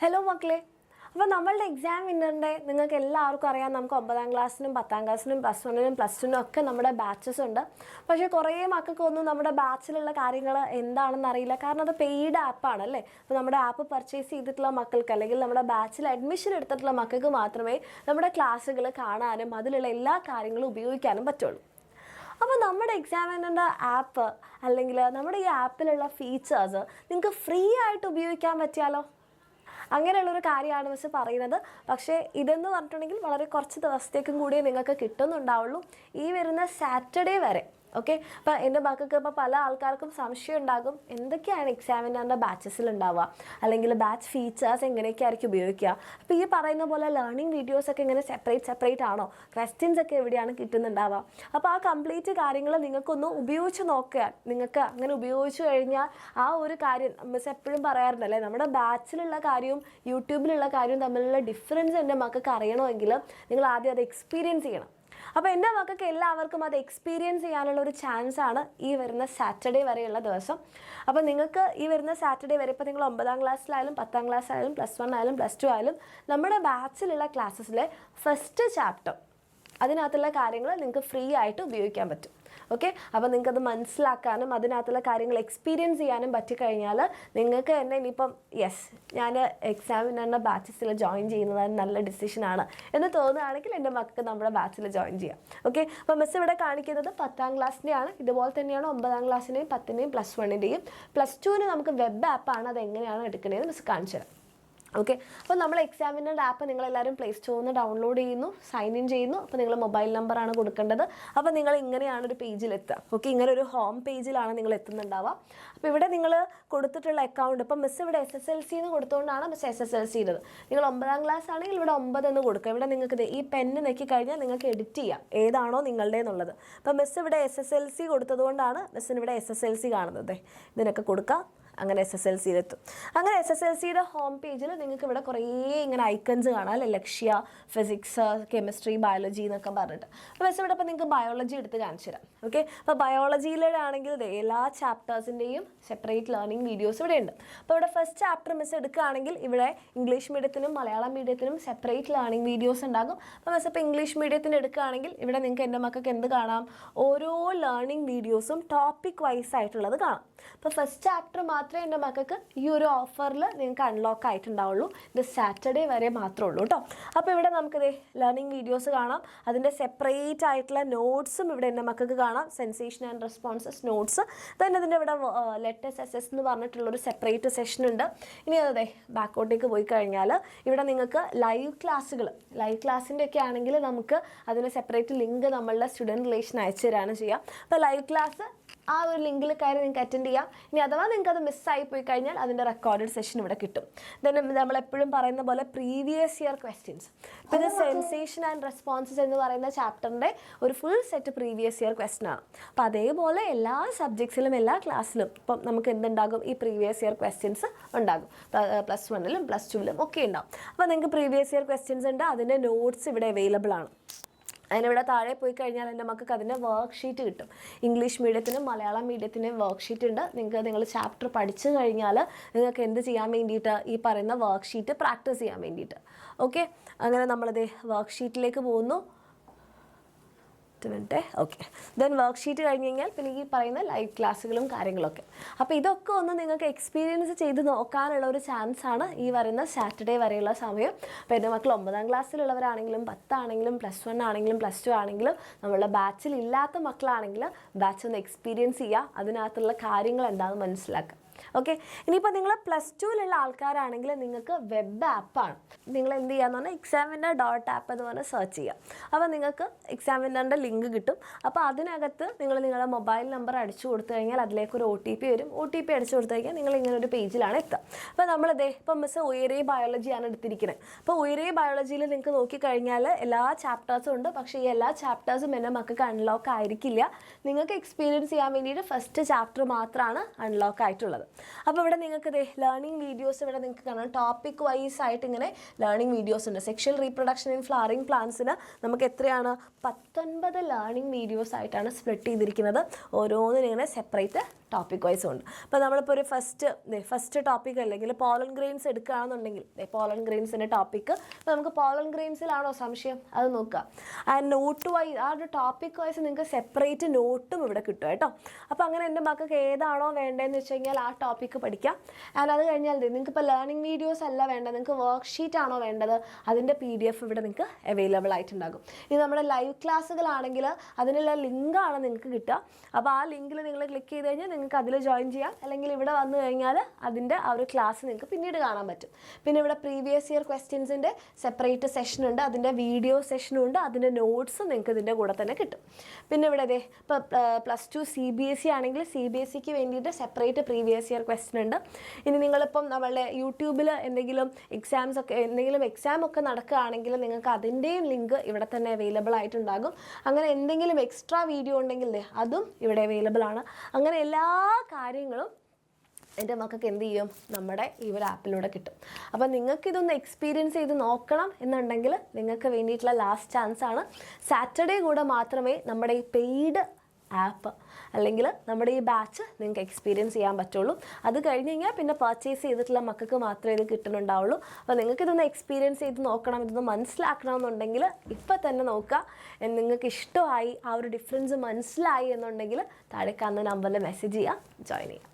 Hello മക്കളെ. അപ്പോൾ നമ്മളുടെ എക്സാം വിന്നറിന്റെ നിങ്ങൾക്ക് എല്ലാവർക്കും അറിയാം നമുക്ക് 9ാം ക്ലാസ്സിനും 10ാം ക്ലാസ്സിനും +1നും +2നും ഒക്കെ നമ്മുടെ ബാച്ചസ് ഉണ്ട്. പക്ഷേ കുറേ മക്കൾക്കൊന്നും നമ്മുടെ ബാച്ചിലുള്ള കാര്യങ്ങൾ എന്താണെന്ന് അറിയില്ല. കാരണം അത് പെയ്ഡ് ആപ്പാണ് അല്ലേ. അപ്പോൾ നമ്മുടെ ആപ്പ് പർച്ചേസ് ചെയ്തിട്ടുള്ള മക്കൾക്ക് അല്ലെങ്കിൽ നമ്മുടെ ബാച്ചിൽ അഡ്മിഷൻ എടുത്തിട്ടുള്ള മക്കൾക്ക് മാത്രമേ നമ്മുടെ ക്ലാസ്സുകൾ കാണാനും അതിലുള്ള എല്ലാ കാര്യങ്ങളും ഉപയോഗിക്കാനും പറ്റുള്ളൂ. അപ്പോൾ നമ്മുടെ എക്സാമിനറിൻ്റെ ആപ്പ് അല്ലെങ്കിൽ നമ്മുടെ ഈ ആപ്പിലുള്ള ഫീച്ചേഴ്സ് നിങ്ങൾക്ക് ഫ്രീ ആയിട്ട് ഉപയോഗിക്കാൻ പറ്റിയാലോ? അങ്ങനെയുള്ളൊരു കാര്യമാണ് മിസ് പറയുന്നത്. പക്ഷേ ഇതെന്ന് പറഞ്ഞിട്ടുണ്ടെങ്കിൽ വളരെ കുറച്ച് ദിവസത്തേക്കും കൂടിയേ നിങ്ങൾക്ക് കിട്ടുന്നുണ്ടാവുള്ളൂ, ഈ വരുന്ന സാറ്റർഡേ വരെ. ഓക്കെ, അപ്പോൾ എൻ്റെ മക്കൾക്ക് ഇപ്പോൾ പല ആൾക്കാർക്കും സംശയം ഉണ്ടാകും എന്തൊക്കെയാണ് എക്സാമിനറിൻ്റെ ബാച്ചസിൽ ഉണ്ടാവുക, അല്ലെങ്കിൽ ബാച്ച് ഫീച്ചേഴ്സ് എങ്ങനെയൊക്കെ ആയിരിക്കും ഉപയോഗിക്കുക. അപ്പോൾ ഈ പറയുന്ന പോലെ ലേണിംഗ് വീഡിയോസൊക്കെ ഇങ്ങനെ സെപ്പറേറ്റ് ആണോ, ക്വസ്റ്റ്യൻസ് ഒക്കെ എവിടെയാണ് കിട്ടുന്നുണ്ടാവുക. അപ്പോൾ ആ കംപ്ലീറ്റ് കാര്യങ്ങൾ നിങ്ങൾക്കൊന്ന് ഉപയോഗിച്ച് നോക്കുക. നിങ്ങൾക്ക് അങ്ങനെ ഉപയോഗിച്ച് കഴിഞ്ഞാൽ ആ ഒരു കാര്യം മിസ് എപ്പോഴും പറയാറുണ്ടല്ലേ, നമ്മുടെ ബാച്ചിലുള്ള കാര്യവും യൂട്യൂബിലുള്ള കാര്യവും തമ്മിലുള്ള ഡിഫറൻസ് എൻ്റെ മക്കൾക്ക് അറിയണമെങ്കിൽ നിങ്ങൾ ആദ്യം അത് എക്സ്പീരിയൻസ് ചെയ്യണം. അപ്പോൾ എൻ്റെ മക്കൾക്ക് എല്ലാവർക്കും അത് എക്സ്പീരിയൻസ് ചെയ്യാനുള്ള ഒരു ചാൻസാണ് ഈ വരുന്ന സാറ്റർഡേ വരെയുള്ള ദിവസം. അപ്പോൾ നിങ്ങൾക്ക് ഈ വരുന്ന സാറ്റർഡേ വരെ ഇപ്പോൾ നിങ്ങൾ 9ാം ക്ലാസ്സിലായാലും 10ാം ക്ലാസ്സിലായാലും +1 ആയാലും +2 ആയാലും നമ്മുടെ ബാച്ചിലുള്ള ക്ലാസ്സസിലെ ഫസ്റ്റ് ചാപ്റ്റർ അതിനകത്തുള്ള കാര്യങ്ങൾ നിങ്ങൾക്ക് ഫ്രീ ആയിട്ട് ഉപയോഗിക്കാൻ പറ്റും. ഓക്കെ, അപ്പോൾ നിങ്ങൾക്കത് മനസ്സിലാക്കാനും അതിനകത്തുള്ള കാര്യങ്ങൾ എക്സ്പീരിയൻസ് ചെയ്യാനും പറ്റിക്കഴിഞ്ഞാൽ നിങ്ങൾക്ക് തന്നെ ഇനിയിപ്പം ഞാൻ എക്സാമിനറിൻ്റെ ബാച്ചസിൽ ജോയിൻ ചെയ്യുന്നത് നല്ല ഡിസിഷനാണ് എന്ന് തോന്നുകയാണെങ്കിൽ എൻ്റെ മക്കൾക്ക് നമ്മുടെ ബാച്ചിൽ ജോയിൻ ചെയ്യാം. ഓക്കെ, അപ്പോൾ മിസ് ഇവിടെ കാണിക്കുന്നത് 10ാം ക്ലാസ്സിൻ്റെയാണ്. ഇതുപോലെ തന്നെയാണ് 9ാം ക്ലാസ്സിൻ്റെയും 10ൻ്റെയും +1ൻ്റെയും. +2ന് നമുക്ക് വെബ് ആപ്പാണ്, അത് എങ്ങനെയാണ് എടുക്കുന്നതെന്ന് മിസ് കാണിച്ചു തരാം. ഓക്കെ, അപ്പോൾ നമ്മൾ എക്സാമിനറിൻ്റെ ആപ്പ് നിങ്ങളെല്ലാവരും പ്ലേ സ്റ്റോറിൽ നിന്ന് ഡൗൺലോഡ് ചെയ്യുന്നു, സൈൻ ഇൻ ചെയ്യുന്നു. അപ്പോൾ നിങ്ങൾ മൊബൈൽ നമ്പറാണ് കൊടുക്കേണ്ടത്. അപ്പോൾ നിങ്ങൾ ഇങ്ങനെയാണ് ഒരു പേജിലെത്തുക. ഓക്കെ, ഇങ്ങനെ ഒരു ഹോം പേജിലാണ് നിങ്ങൾ എത്തുന്നുണ്ടാവുക. അപ്പോൾ ഇവിടെ നിങ്ങൾ കൊടുത്തിട്ടുള്ള അക്കൗണ്ട്, ഇപ്പോൾ മിസ് ഇവിടെ SSLC എന്ന് കൊടുത്തുകൊണ്ടാണ് മിസ് SSLC ചെയ്തത്. നിങ്ങൾ 9ാം ക്ലാസ് ആണെങ്കിൽ ഇവിടെ 9 എന്ന് കൊടുക്കുക. ഇവിടെ നിങ്ങൾക്ക് ഈ പെന്ന് നെക്കി കഴിഞ്ഞാൽ നിങ്ങൾക്ക് എഡിറ്റ് ചെയ്യാം ഏതാണോ നിങ്ങളുടെ എന്നുള്ളത്. അപ്പോൾ മിസ് ഇവിടെ SSLC കൊടുത്തതുകൊണ്ടാണ് മിസ്സിന് ഇവിടെ SSLC കാണുന്നത്. ഇതിനൊക്കെ കൊടുക്കുക, അങ്ങനെ SSLCയിലെത്തും. അങ്ങനെ SSLCയുടെ ഹോം പേജിൽ നിങ്ങൾക്ക് ഇവിടെ കുറേ ഇങ്ങനെ ഐക്കൺസ് കാണാം അല്ലേ, ലക്ഷ്യ, ഫിസിക്സ്, കെമിസ്ട്രി, ബയോളജി എന്നൊക്കെ പറഞ്ഞിട്ട്. അപ്പോൾ മിസ് ഇവിടെ ഇപ്പോൾ നിങ്ങൾക്ക് ബയോളജി എടുത്ത് കാണിച്ചു തരാം. ഓക്കെ, അപ്പോൾ ബയോളജിയിലാണെങ്കിൽ എല്ലാ ചാപ്റ്റേഴ്സിൻ്റെയും സെപ്പറേറ്റ് ലേണിംഗ് വീഡിയോസ് ഇവിടെ ഉണ്ട്. അപ്പോൾ ഇവിടെ ഫസ്റ്റ് ചാപ്റ്റർ മിസ് എടുക്കുകയാണെങ്കിൽ ഇവിടെ ഇംഗ്ലീഷ് മീഡിയത്തിനും മലയാളം മീഡിയത്തിനും സെപ്പറേറ്റ് ലേണിംഗ് വീഡിയോസ് ഉണ്ടാകും. അപ്പോൾ മിസ് ഇപ്പോൾ ഇംഗ്ലീഷ് മീഡിയത്തിന് എടുക്കുകയാണെങ്കിൽ ഇവിടെ നിങ്ങൾക്ക് എൻ്റെ മക്കൾക്ക് എന്ത് കാണാം, ഓരോ ലേണിംഗ് വീഡിയോസും ടോപ്പിക് വൈസ് ആയിട്ടുള്ളത് കാണാം. അപ്പോൾ ഫസ്റ്റ് ചാപ്റ്റർ മാത്രമേ എൻ്റെ മക്കൾക്ക് ഈ ഒരു ഓഫറിൽ നിങ്ങൾക്ക് അൺലോക്ക് ആയിട്ടുണ്ടാവുള്ളൂ. ഇത് സാറ്റർഡേ വരെ മാത്രമേ ഉള്ളൂ കേട്ടോ. അപ്പോൾ ഇവിടെ നമുക്കിത് ലേണിംഗ് വീഡിയോസ് കാണാം, അതിൻ്റെ സെപ്പറേറ്റ് ആയിട്ടുള്ള നോട്ട്സും ഇവിടെ എൻ്റെ മക്കൾക്ക് കാണാം, സെൻസേഷൻ ആൻഡ് റെസ്പോൺസസ് നോട്ട്സ്. തന്നെ ഇതിൻ്റെ ഇവിടെ ലെറ്റേഴ്സ് SS എന്ന് പറഞ്ഞിട്ടുള്ളൊരു സെപ്പറേറ്റ് സെഷൻ ഉണ്ട്. ഇനി അതെ ബാക്കോട്ടേക്ക് പോയി കഴിഞ്ഞാൽ ഇവിടെ നിങ്ങൾക്ക് ലൈവ് ക്ലാസ്സിൻ്റെ ഒക്കെ ആണെങ്കിൽ നമുക്ക് അതിന് സെപ്പറേറ്റ് ലിങ്ക് നമ്മളുടെ സ്റ്റുഡൻറ്റ് റിലേഷൻ അയച്ചു തരാണ് ചെയ്യാം. അപ്പോൾ ലൈവ് ക്ലാസ് ആ ഒരു ലിങ്കിൽ കയറി നിങ്ങൾക്ക് അറ്റൻഡ് ചെയ്യാം. ഇനി അഥവാ നിങ്ങൾക്ക് അത് മിസ്സായി പോയി കഴിഞ്ഞാൽ അതിൻ്റെ റെക്കോർഡഡ് സെഷൻ ഇവിടെ കിട്ടും. ദെൻ നമ്മളെപ്പോഴും പറയുന്ന പോലെ പ്രീവിയസ് ഇയർ ക്വസ്റ്റ്യൻസ്, ഇപ്പോൾ ഇത് സെൻസേഷൻ ആൻഡ് റെസ്പോൺസസ് എന്ന് പറയുന്ന ചാപ്റ്ററിൻ്റെ ഒരു full set previous year question ആണ്. അപ്പോൾ അതേപോലെ എല്ലാ സബ്ജക്ട്സിലും എല്ലാ ക്ലാസ്സിലും ഇപ്പം നമുക്ക് എന്തുണ്ടാകും, ഈ പ്രീവിയസ് ഇയർ ക്വസ്റ്റ്യൻസ് ഉണ്ടാകും. +1ലും +2ലും ഒക്കെ ഉണ്ടാകും. അപ്പോൾ നിങ്ങൾക്ക് പ്രീവിയസ് ഇയർ ക്വസ്റ്റ്യൻസ് ഉണ്ട്, അതിൻ്റെ നോട്ട്സ് ഇവിടെ അവൈലബിൾ ആണ്. അതിനിവിടെ താഴെ പോയി കഴിഞ്ഞാൽ എൻ്റെ മക്കൾക്ക് അതിൻ്റെ വർക്ക്ഷീറ്റ് കിട്ടും. ഇംഗ്ലീഷ് മീഡിയത്തിനും മലയാളം മീഡിയത്തിനും വർക്ക്ഷീറ്റ് ഉണ്ട്. നിങ്ങൾ ചാപ്റ്റർ പഠിച്ചു കഴിഞ്ഞാൽ നിങ്ങൾക്ക് എന്ത് ചെയ്യാൻ വേണ്ടിയിട്ട്, ഈ പറയുന്ന വർക്ക്ഷീറ്റ് പ്രാക്ടീസ് ചെയ്യാൻ വേണ്ടിയിട്ട്. ഓക്കെ, അങ്ങനെ നമ്മളത് വർക്ക്ഷീറ്റിലേക്ക് പോകുന്നു. ഓക്കെ, ദെൻ വർക്ക്ഷീറ്റ് കഴിഞ്ഞ് കഴിഞ്ഞാൽ പിന്നെ ഈ പറയുന്ന ലൈവ് ക്ലാസ്സുകളും കാര്യങ്ങളൊക്കെ. അപ്പോൾ ഇതൊക്കെ ഒന്ന് നിങ്ങൾക്ക് എക്സ്പീരിയൻസ് ചെയ്ത് നോക്കാനുള്ള ഒരു ചാൻസാണ് ഈ വരുന്ന സാറ്റർഡേ വരെയുള്ള സമയം. അപ്പോൾ എൻ്റെ മക്കൾ 9ാം ക്ലാസ്സിലുള്ളവരാണെങ്കിലും 10 ആണെങ്കിലും +1 ആണെങ്കിലും +2 ആണെങ്കിലും നമ്മളുടെ ബാച്ചിൽ ഇല്ലാത്ത മക്കളാണെങ്കിൽ ബാച്ച് ഒന്ന് എക്സ്പീരിയൻസ് ചെയ്യുക, അതിനകത്തുള്ള കാര്യങ്ങൾ എന്താണെന്ന് മനസ്സിലാക്കുക. ഓക്കെ, ഇനിയിപ്പോൾ നിങ്ങൾ +2ലുള്ള ആൾക്കാരാണെങ്കിൽ നിങ്ങൾക്ക് വെബ് ആപ്പാണ്. നിങ്ങൾ എന്ത് ചെയ്യാന്ന് പറഞ്ഞാൽ examiner.app എന്ന് പറഞ്ഞാൽ സെർച്ച് ചെയ്യുക. അപ്പോൾ നിങ്ങൾക്ക് എക്സാമിനറിൻ്റെ ലിങ്ക് കിട്ടും. അപ്പോൾ അതിനകത്ത് നിങ്ങൾ നിങ്ങളുടെ മൊബൈൽ നമ്പർ അടിച്ചു കൊടുത്തു കഴിഞ്ഞാൽ അതിലേക്കൊരു OTP വരും. OTP അടിച്ചു കൊടുത്തു കഴിഞ്ഞാൽ നിങ്ങൾ ഇങ്ങനെ ഒരു പേജിലാണ് എത്തുക. അപ്പോൾ ഇപ്പം മിസ് UYARE ബയോളജിയാണ് എടുത്തിരിക്കുന്നത്. അപ്പോൾ UYARE ബയോളജിയിൽ നിങ്ങൾക്ക് നോക്കിക്കഴിഞ്ഞാൽ എല്ലാ ചാപ്റ്റേഴ്സും ഉണ്ട്. പക്ഷേ ഈ എല്ലാ ചാപ്റ്റേഴ്സും എൻ്റെ മക്കൾക്ക് അൺലോക്ക് ആയിരിക്കില്ല. നിങ്ങൾക്ക് എക്സ്പീരിയൻസ് ചെയ്യാൻ വേണ്ടിയിട്ട് ഫസ്റ്റ് ചാപ്റ്റർ മാത്രമാണ് അൺലോക്ക് ആയിട്ടുള്ളത്. അപ്പോൾ ഇവിടെ നിങ്ങൾക്ക് ലേണിംഗ് വീഡിയോസ് ഇവിടെ നിങ്ങൾക്ക് കാണാം. ടോപ്പിക് വൈസ് ആയിട്ട് ഇങ്ങനെ ലേണിംഗ് വീഡിയോസ് ഉണ്ട്. സെക്ഷൽ റീപ്രൊഡക്ഷൻ ഇൻ ഫ്ലവറിംഗ് പ്ലാന്റ്സിന് നമുക്ക് എത്രയാണ് 19 ലേണിംഗ് വീഡിയോസ് ആയിട്ടാണ് സ്പ്ലിറ്റ് ചെയ്തിരിക്കുന്നത്. ഓരോന്നിനും ഇങ്ങനെ സെപ്പറേറ്റ് ടോപ്പിക് വൈസും ഉണ്ട്. അപ്പോൾ നമ്മളിപ്പോൾ ഒരു ഫസ്റ്റ് ടോപ്പിക് അല്ലെങ്കിൽ പോളൻ ഗ്രെയിൻസ് എടുക്കുകയാണെന്നുണ്ടെങ്കിൽ പോളൻ ഗ്രെയിൻസിൻ്റെ ടോപ്പിക്ക്, അപ്പോൾ നമുക്ക് പോളൻ ഗ്രെയിൻസിലാണോ സംശയം അത് നോക്കുക. ആ നോട്ട് വൈസ് ആ ഒരു ടോപ്പിക് വൈസ് നിങ്ങൾക്ക് സെപ്പറേറ്റ് നോട്ടും ഇവിടെ കിട്ടും കേട്ടോ. അപ്പോൾ അങ്ങനെ എൻ്റെ മക്കൾക്ക് ഏതാണോ വേണ്ടതെന്ന് വെച്ച് കഴിഞ്ഞാൽ ആ ടോപ്പിക്ക് പഠിക്കാം. ആൻഡ് അത് കഴിഞ്ഞാൽ നിങ്ങൾക്ക് ഇപ്പോൾ ലേണിംഗ് വീഡിയോസ് അല്ല വേണ്ടത്, നിങ്ങൾക്ക് വർക്ക് ഷീറ്റ് ആണോ വേണ്ടത്, അതിൻ്റെ PDF ഇവിടെ നിങ്ങൾക്ക് അവൈലബിൾ ആയിട്ടുണ്ടാകും. ഇനി നമ്മുടെ ലൈവ് ക്ലാസ്സുകളാണെങ്കിൽ അതിനുള്ള ലിങ്കാണ് നിങ്ങൾക്ക് കിട്ടുക. അപ്പോൾ ആ ലിങ്കിൽ നിങ്ങൾ ക്ലിക്ക് ചെയ്ത് കഴിഞ്ഞാൽ നിങ്ങൾക്ക് അതിൽ ജോയിൻ ചെയ്യാം. അല്ലെങ്കിൽ ഇവിടെ വന്നു കഴിഞ്ഞാൽ അതിൻ്റെ ആ ഒരു ക്ലാസ് നിങ്ങൾക്ക് പിന്നീട് കാണാൻ പറ്റും. പിന്നെ ഇവിടെ പ്രീവിയസ് ഇയർ ക്വസ്റ്റ്യൻസിൻ്റെ സെപ്പറേറ്റ് സെഷൻ ഉണ്ട്, അതിൻ്റെ വീഡിയോ സെഷനും ഉണ്ട്, അതിൻ്റെ നോട്ട്സ് നിങ്ങൾക്ക് ഇതിൻ്റെ കൂടെ തന്നെ കിട്ടും. പിന്നെ ഇവിടെ ഇപ്പോൾ +2 CBSE ആണെങ്കിൽ CBSEക്ക് വേണ്ടിയിട്ട് സെപ്പറേറ്റ് പ്രീവിയസ് ഇയർ ക്വസ്റ്റ്യൻ ഉണ്ട്. ഇനി നിങ്ങളിപ്പം നമ്മളുടെ യൂട്യൂബിൽ എന്തെങ്കിലും എക്സാം ഒക്കെ നടക്കുകയാണെങ്കിൽ നിങ്ങൾക്ക് അതിൻ്റെയും ലിങ്ക് ഇവിടെ തന്നെ അവൈലബിൾ ആയിട്ടുണ്ടാകും. അങ്ങനെ എന്തെങ്കിലും എക്സ്ട്രാ വീഡിയോ ഉണ്ടെങ്കിൽ അതും ഇവിടെ അവൈലബിൾ ആണ്. അങ്ങനെ എല്ലാ കാര്യങ്ങളും എൻ്റെ മക്കൾക്ക് എന്ത് ചെയ്യും, നമ്മുടെ ഈ ഒരു ആപ്പിലൂടെ കിട്ടും. അപ്പോൾ നിങ്ങൾക്കിതൊന്ന് എക്സ്പീരിയൻസ് ചെയ്ത് നോക്കണം എന്നുണ്ടെങ്കിൽ നിങ്ങൾക്ക് വേണ്ടിയിട്ടുള്ള ലാസ്റ്റ് ചാൻസാണ്. സാറ്റർഡേ കൂടെ മാത്രമേ നമ്മുടെ ഈ പെയ്ഡ് ആപ്പ് അല്ലെങ്കിൽ നമ്മുടെ ഈ ബാച്ച് നിങ്ങൾക്ക് എക്സ്പീരിയൻസ് ചെയ്യാൻ പറ്റുള്ളൂ. അത് കഴിഞ്ഞ് കഴിഞ്ഞാൽ പിന്നെ പർച്ചേസ് ചെയ്തിട്ടുള്ള മക്കൾക്ക് മാത്രമേ ഇത് കിട്ടുന്നുണ്ടാവുള്ളൂ. അപ്പോൾ നിങ്ങൾക്ക് ഇതൊന്ന് എക്സ്പീരിയൻസ് ചെയ്ത് നോക്കണം, ഇതൊന്ന് മനസ്സിലാക്കണമെന്നുണ്ടെങ്കിൽ ഇപ്പം തന്നെ നോക്കുക. നിങ്ങൾക്ക് ഇഷ്ടമായി, ആ ഒരു ഡിഫറൻസ് മനസ്സിലായി എന്നുണ്ടെങ്കിൽ താഴെ കാണുന്ന നമ്പറിൽ മെസ്സേജ് ചെയ്യുക, ജോയിൻ ചെയ്യുക.